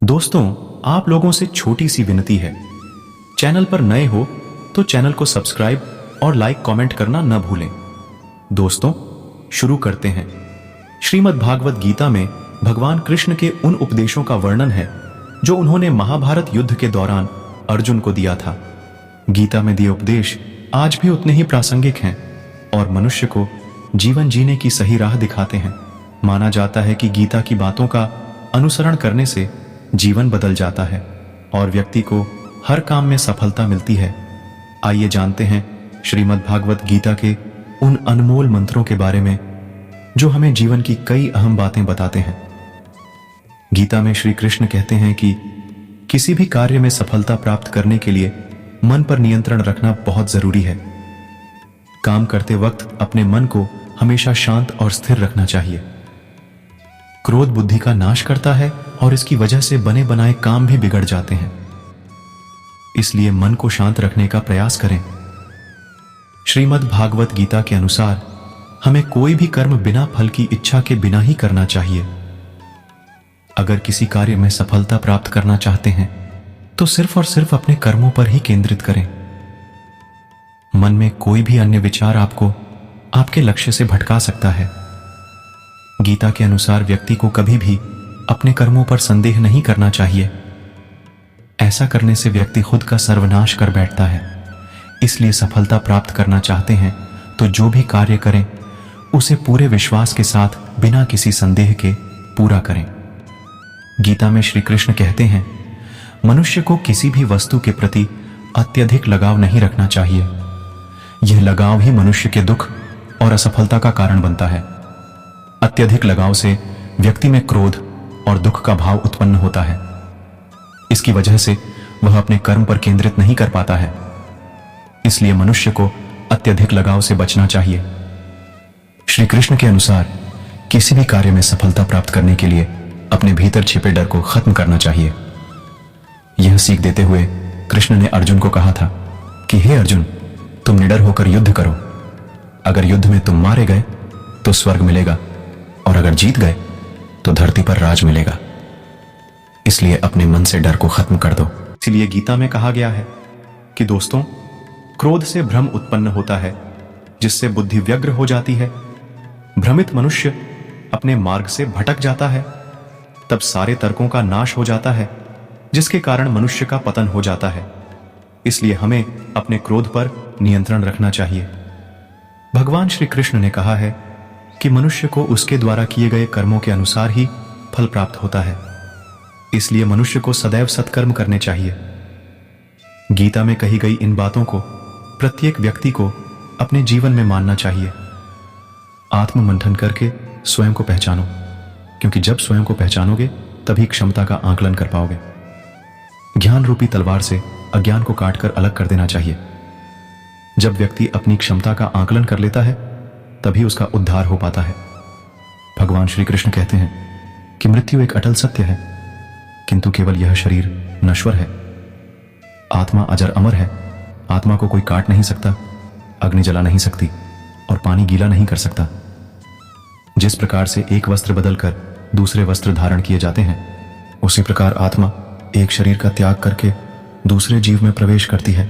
दोस्तों, आप लोगों से छोटी सी विनती है। चैनल पर नए हो तो चैनल को सब्सक्राइब और लाइक कमेंट करना न भूलें। दोस्तों, शुरू करते हैं। श्रीमद् भागवत गीता में भगवान कृष्ण के उन उपदेशों का वर्णन है जो उन्होंने महाभारत युद्ध के दौरान अर्जुन को दिया था। गीता में दिए उपदेश आज भी उतने ही प्रासंगिक हैं और मनुष्य को जीवन जीने की सही राह दिखाते हैं। माना जाता है कि गीता की बातों का अनुसरण करने से जीवन बदल जाता है और व्यक्ति को हर काम में सफलता मिलती है। आइए जानते हैं श्रीमद् भागवत गीता के उन अनमोल मंत्रों के बारे में जो हमें जीवन की कई अहम बातें बताते हैं। गीता में श्री कृष्ण कहते हैं कि किसी भी कार्य में सफलता प्राप्त करने के लिए मन पर नियंत्रण रखना बहुत जरूरी है। काम करते वक्त अपने मन को हमेशा शांत और स्थिर रखना चाहिए। क्रोध बुद्धि का नाश करता है और इसकी वजह से बने बनाए काम भी बिगड़ जाते हैं। इसलिए मन को शांत रखने का प्रयास करें। श्रीमद् भागवत गीता के अनुसार हमें कोई भी कर्म बिना फल की इच्छा के बिना ही करना चाहिए। अगर किसी कार्य में सफलता प्राप्त करना चाहते हैं तो सिर्फ और सिर्फ अपने कर्मों पर ही केंद्रित करें। मन में कोई भी अन्य विचार आपको आपके लक्ष्य से भटका सकता है। गीता के अनुसार व्यक्ति को कभी भी अपने कर्मों पर संदेह नहीं करना चाहिए। ऐसा करने से व्यक्ति खुद का सर्वनाश कर बैठता है। इसलिए सफलता प्राप्त करना चाहते हैं तो जो भी कार्य करें उसे पूरे विश्वास के साथ बिना किसी संदेह के पूरा करें। गीता में श्री कृष्ण कहते हैं, मनुष्य को किसी भी वस्तु के प्रति अत्यधिक लगाव नहीं रखना चाहिए। यह लगाव ही मनुष्य के दुख और असफलता का कारण बनता है। अत्यधिक लगाव से व्यक्ति में क्रोध और दुख का भाव उत्पन्न होता है। इसकी वजह से वह अपने कर्म पर केंद्रित नहीं कर पाता है। इसलिए मनुष्य को अत्यधिक लगाव से बचना चाहिए। श्री कृष्ण के अनुसार किसी भी कार्य में सफलता प्राप्त करने के लिए अपने भीतर छिपे डर को खत्म करना चाहिए। यह सीख देते हुए कृष्ण ने अर्जुन को कहा था कि हे अर्जुन, तुम निडर होकर युद्ध करो। अगर युद्ध में तुम मारे गए तो स्वर्ग मिलेगा और अगर जीत गए तो धरती पर राज मिलेगा। इसलिए अपने मन से डर को खत्म कर दो। इसलिए गीता में कहा गया है कि दोस्तों, क्रोध से भ्रम उत्पन्न होता है जिससे बुद्धि व्यग्र हो जाती है। भ्रमित मनुष्य अपने मार्ग से भटक जाता है। तब सारे तर्कों का नाश हो जाता है जिसके कारण मनुष्य का पतन हो जाता है। इसलिए हमें अपने क्रोध पर नियंत्रण रखना चाहिए। भगवान श्री कृष्ण ने कहा है कि मनुष्य को उसके द्वारा किए गए कर्मों के अनुसार ही फल प्राप्त होता है। इसलिए मनुष्य को सदैव सत्कर्म करने चाहिए। गीता में कही गई इन बातों को प्रत्येक व्यक्ति को अपने जीवन में मानना चाहिए। आत्ममंथन करके स्वयं को पहचानो, क्योंकि जब स्वयं को पहचानोगे तभी क्षमता का आकलन कर पाओगे। ज्ञान रूपी तलवार से अज्ञान को काटकर अलग कर देना चाहिए। जब व्यक्ति अपनी क्षमता का आकलन कर लेता है तभी उसका उद्धार हो पाता है। भगवान श्री कृष्ण कहते हैं कि मृत्यु एक अटल सत्य है, किंतु केवल यह शरीर नश्वर है। आत्मा अजर अमर है। आत्मा को कोई काट नहीं सकता, अग्नि जला नहीं सकती और पानी गीला नहीं कर सकता। जिस प्रकार से एक वस्त्र बदलकर दूसरे वस्त्र धारण किए जाते हैं, उसी प्रकार आत्मा एक शरीर का त्याग करके दूसरे जीव में प्रवेश करती है।